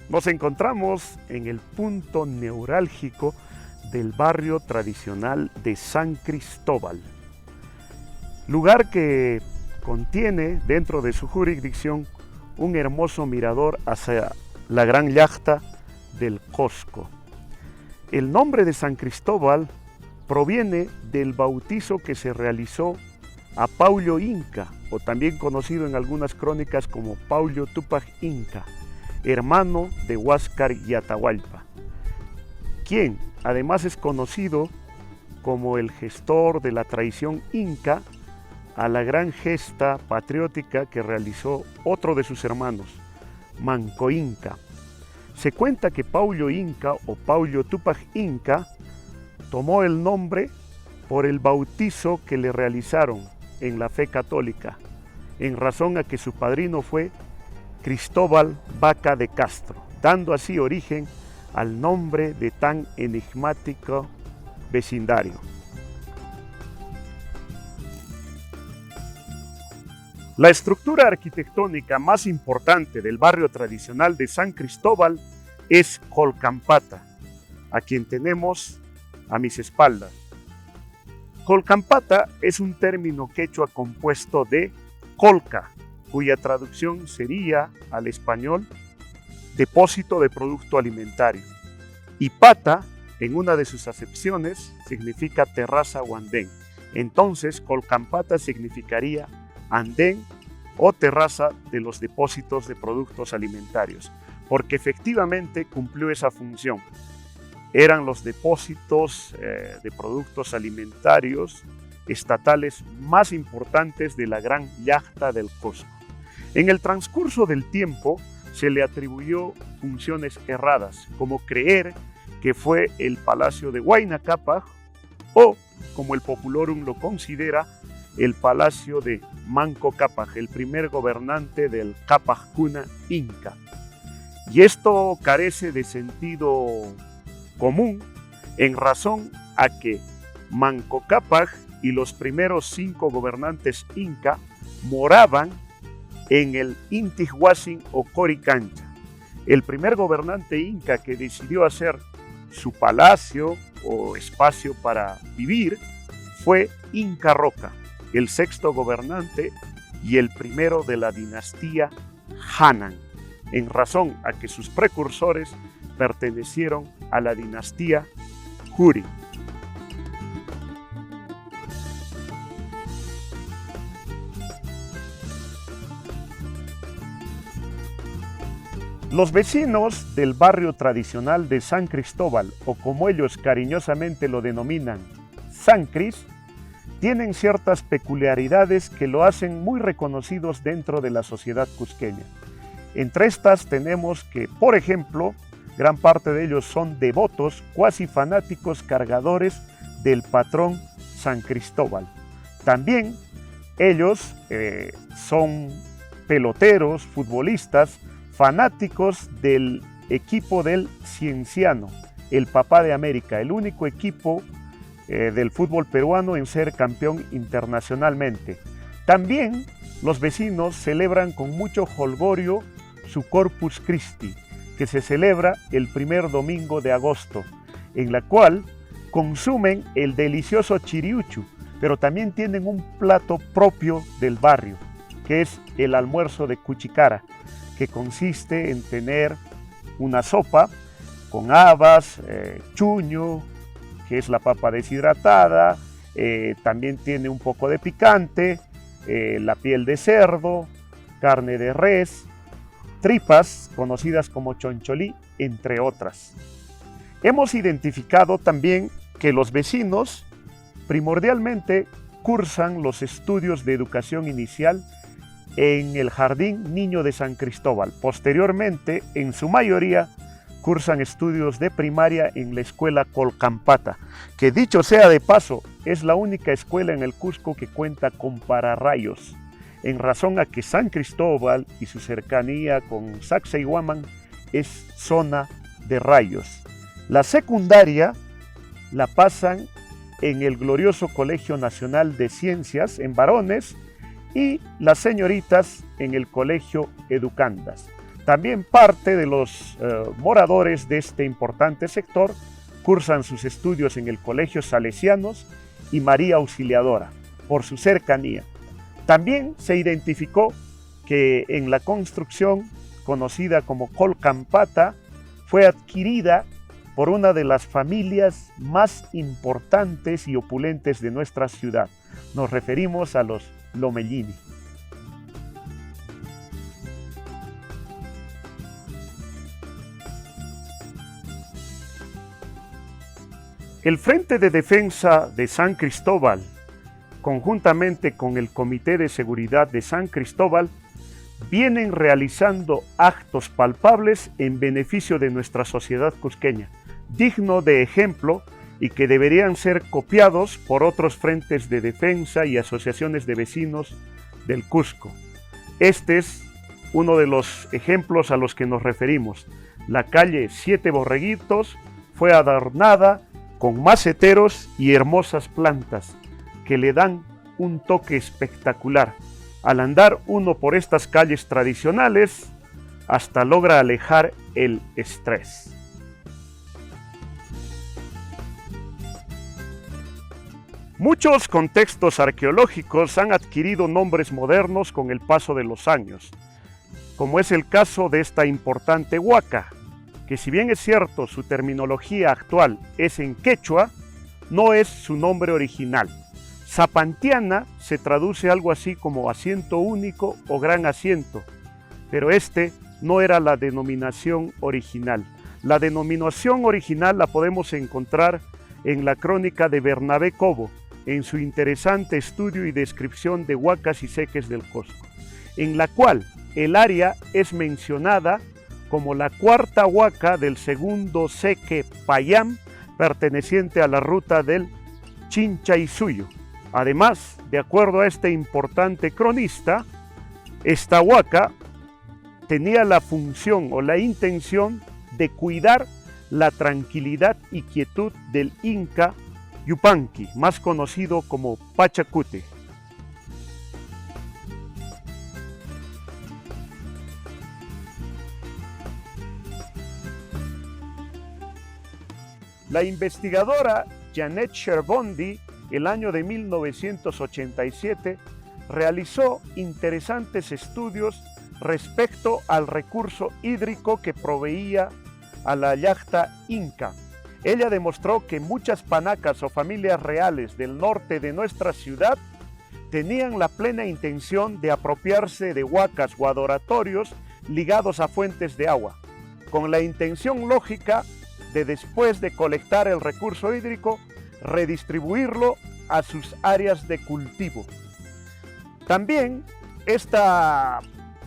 Nos encontramos en el punto neurálgico del barrio tradicional de San Cristóbal, lugar que contiene dentro de su jurisdicción un hermoso mirador hacia la gran llacta del Cosco. El nombre de San Cristóbal proviene del bautizo que se realizó a Paulo Inca, o también conocido en algunas crónicas como Paulo Tupac Inca, hermano de Huáscar y Atahualpa, quien además es conocido como el gestor de la traición inca a la gran gesta patriótica que realizó otro de sus hermanos, Manco Inca. Se cuenta que Paulo Inca o Paulo Tupac Inca tomó el nombre por el bautizo que le realizaron en la fe católica, en razón a que su padrino fue Cristóbal Vaca de Castro, dando así origen al nombre de tan enigmático vecindario. La estructura arquitectónica más importante del barrio tradicional de San Cristóbal es Colcampata, a quien tenemos a mis espaldas. Colcampata es un término quechua compuesto de colca, cuya traducción sería al español depósito de producto alimentario, y pata, en una de sus acepciones, significa terraza o andén. Entonces, Colcampata significaría andén o terraza de los depósitos de productos alimentarios, porque efectivamente cumplió esa función. Eran los depósitos de productos alimentarios estatales más importantes de la gran llacta del Cosco. En el transcurso del tiempo se le atribuyó funciones erradas, como creer que fue el palacio de Huayna Cápac o, como el Populorum lo considera, el palacio de Manco Cápac, el primer gobernante del Cápac Cuna Inca. Y esto carece de sentido común en razón a que Manco Cápac y los primeros 5 gobernantes inca moraban en el Intihuatsin o Coricancha. El primer gobernante inca que decidió hacer su palacio o espacio para vivir fue Inca Roca, el 6º gobernante y el primero de la dinastía Hanan, en razón a que sus precursores pertenecieron a la dinastía Juri. Los vecinos del barrio tradicional de San Cristóbal, o como ellos cariñosamente lo denominan, San Cris, tienen ciertas peculiaridades que lo hacen muy reconocidos dentro de la sociedad cusqueña. Entre estas tenemos que, por ejemplo, gran parte de ellos son devotos, cuasi fanáticos cargadores del patrón San Cristóbal. También ellos son peloteros, futbolistas, fanáticos del equipo del Cienciano, el papá de América, el único equipo del fútbol peruano en ser campeón internacionalmente. También los vecinos celebran con mucho jolgorio su Corpus Christi, que se celebra el primer domingo de agosto, en la cual consumen el delicioso chiriuchu, pero también tienen un plato propio del barrio, que es el almuerzo de cuchicara, que consiste en tener una sopa con habas, chuño, que es la papa deshidratada, también tiene un poco de picante, la piel de cerdo, carne de res, tripas conocidas como choncholí, entre otras. Hemos identificado también que los vecinos primordialmente cursan los estudios de educación inicial en el Jardín Niño de San Cristóbal. Posteriormente, en su mayoría, cursan estudios de primaria en la escuela Colcampata, que dicho sea de paso, es la única escuela en el Cusco que cuenta con pararrayos, en razón a que San Cristóbal y su cercanía con Sacsayhuamán es zona de rayos. La secundaria la pasan en el glorioso Colegio Nacional de Ciencias en varones y las señoritas en el Colegio Educandas. También parte de los moradores de este importante sector cursan sus estudios en el Colegio Salesianos y María Auxiliadora, por su cercanía. También se identificó que en la construcción conocida como Colcampata fue adquirida por una de las familias más importantes y opulentes de nuestra ciudad. Nos referimos a los Lomellini. El Frente de Defensa de San Cristóbal, conjuntamente con el Comité de Seguridad de San Cristóbal, vienen realizando actos palpables en beneficio de nuestra sociedad cusqueña, digno de ejemplo y que deberían ser copiados por otros frentes de defensa y asociaciones de vecinos del Cusco. Este es uno de los ejemplos a los que nos referimos. La calle Siete Borreguitos fue adornada con maceteros y hermosas plantas que le dan un toque espectacular. Al andar uno por estas calles tradicionales, hasta logra alejar el estrés. Muchos contextos arqueológicos han adquirido nombres modernos con el paso de los años, como es el caso de esta importante huaca, que si bien es cierto su terminología actual es en quechua, no es su nombre original. Zapantiana se traduce algo así como asiento único o gran asiento, pero este no era la denominación original. La denominación original la podemos encontrar en la crónica de Bernabé Cobo, en su interesante estudio y descripción de huacas y seques del Cusco, en la cual el área es mencionada como la cuarta huaca del segundo seque Payam, perteneciente a la ruta del Chinchaysuyo. Además, de acuerdo a este importante cronista, esta huaca tenía la función o la intención de cuidar la tranquilidad y quietud del Inca Yupanqui, más conocido como Pachacute. La investigadora Janet Cherbondi, el año de 1987, realizó interesantes estudios respecto al recurso hídrico que proveía a la yacta inca. Ella demostró que muchas panacas o familias reales del norte de nuestra ciudad tenían la plena intención de apropiarse de huacas o adoratorios ligados a fuentes de agua, con la intención lógica de, después de colectar el recurso hídrico, redistribuirlo a sus áreas de cultivo. También esta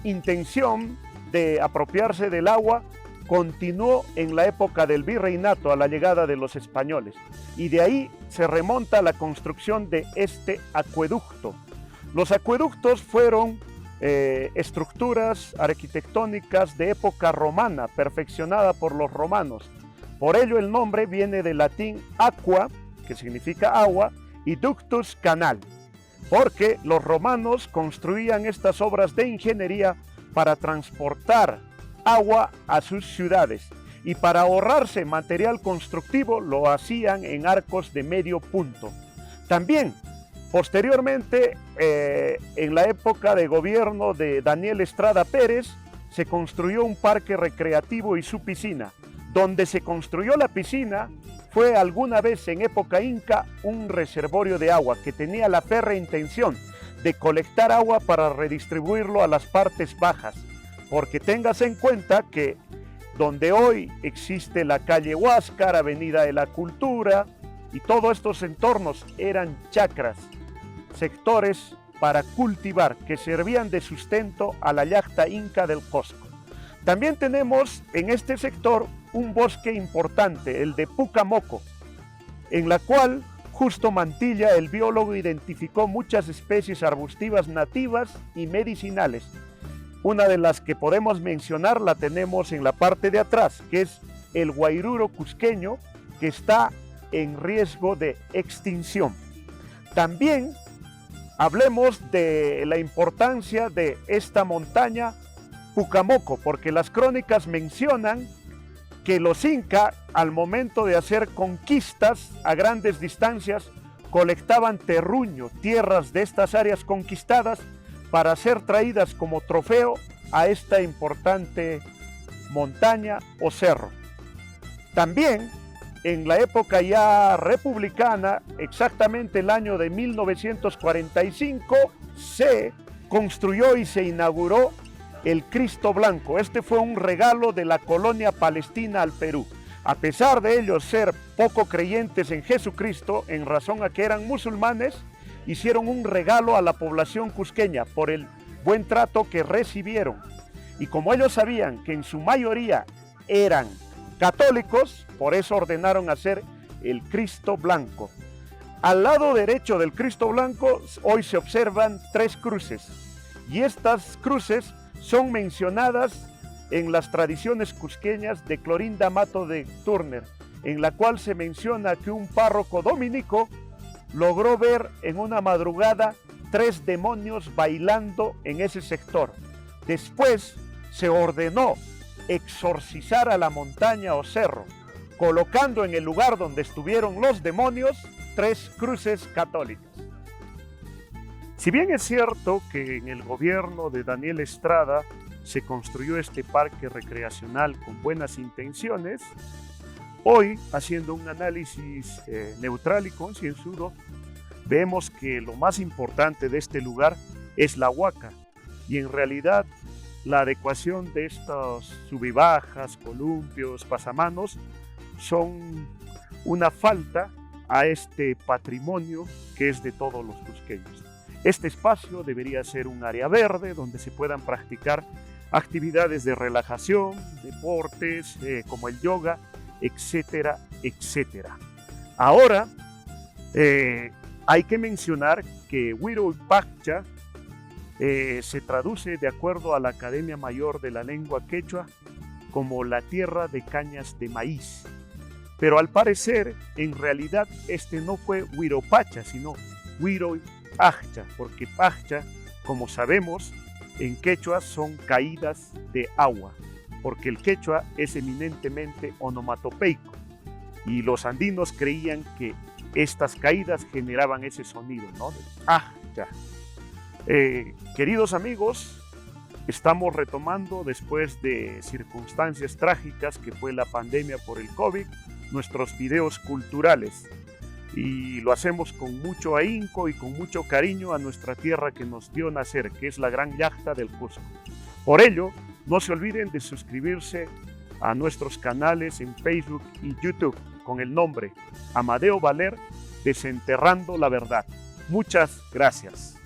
intención de apropiarse del agua continuó en la época del virreinato, a la llegada de los españoles, y de ahí se remonta a la construcción de este acueducto. Los acueductos fueron estructuras arquitectónicas de época romana, perfeccionada por los romanos. Por ello el nombre viene del latín aqua, que significa agua, y ductus, canal, porque los romanos construían estas obras de ingeniería para transportar agua a sus ciudades, y para ahorrarse material constructivo lo hacían en arcos de medio punto. También, posteriormente, en la época de gobierno de Daniel Estrada Pérez, se construyó un parque recreativo y su piscina. Donde se construyó la piscina fue alguna vez en época inca un reservorio de agua que tenía la férrea intención de colectar agua para redistribuirlo a las partes bajas, porque tengas en cuenta que donde hoy existe la calle Huáscar, Avenida de la Cultura y todos estos entornos eran chacras, sectores para cultivar que servían de sustento a la yacta inca del Cusco. También tenemos en este sector un bosque importante, el de Pucamoco, en la cual Justo Mantilla, el biólogo, identificó muchas especies arbustivas nativas y medicinales. Una de las que podemos mencionar la tenemos en la parte de atrás, que es el guairuro cusqueño, que está en riesgo de extinción. También hablemos de la importancia de esta montaña Pucamoco, porque las crónicas mencionan que los incas, al momento de hacer conquistas a grandes distancias, colectaban terruño, tierras de estas áreas conquistadas, para ser traídas como trofeo a esta importante montaña o cerro. También en la época ya republicana, exactamente el año de 1945, se construyó y se inauguró el Cristo Blanco. Este fue un regalo de la colonia palestina al Perú. A pesar de ellos ser poco creyentes en Jesucristo, en razón a que eran musulmanes, hicieron un regalo a la población cusqueña por el buen trato que recibieron. Y como ellos sabían que en su mayoría eran católicos, por eso ordenaron hacer el Cristo Blanco. Al lado derecho del Cristo Blanco hoy se observan 3 cruces, y estas cruces son mencionadas en las tradiciones cusqueñas de Clorinda Mato de Turner, en la cual se menciona que un párroco dominico logró ver en una madrugada 3 demonios bailando en ese sector. Después se ordenó exorcizar a la montaña o cerro, colocando en el lugar donde estuvieron los demonios 3 cruces católicas. Si bien es cierto que en el gobierno de Daniel Estrada se construyó este parque recreacional con buenas intenciones, hoy, haciendo un análisis neutral y concienzudo, vemos que lo más importante de este lugar es la huaca, y en realidad la adecuación de estos subibajas, columpios, pasamanos son una falta a este patrimonio que es de todos los cusqueños. Este espacio debería ser un área verde donde se puedan practicar actividades de relajación, deportes como el yoga, etcétera, etcétera. Ahora, hay que mencionar que Huiropacha se traduce, de acuerdo a la Academia Mayor de la Lengua Quechua, como la tierra de cañas de maíz. Pero al parecer, en realidad, este no fue Huiropacha, sino Huiropacha, porque pacha, como sabemos, en quechua son caídas de agua, porque el quechua es eminentemente onomatopeico, y los andinos creían que estas caídas generaban ese sonido, ¿no? De pacha. Queridos amigos, estamos retomando, después de circunstancias trágicas que fue la pandemia por el COVID, nuestros videos culturales, y lo hacemos con mucho ahínco y con mucho cariño a nuestra tierra que nos dio nacer, que es la Gran Llacta del Cusco. Por ello, no se olviden de suscribirse a nuestros canales en Facebook y YouTube con el nombre Amadeo Valer, Desenterrando la Verdad. Muchas gracias.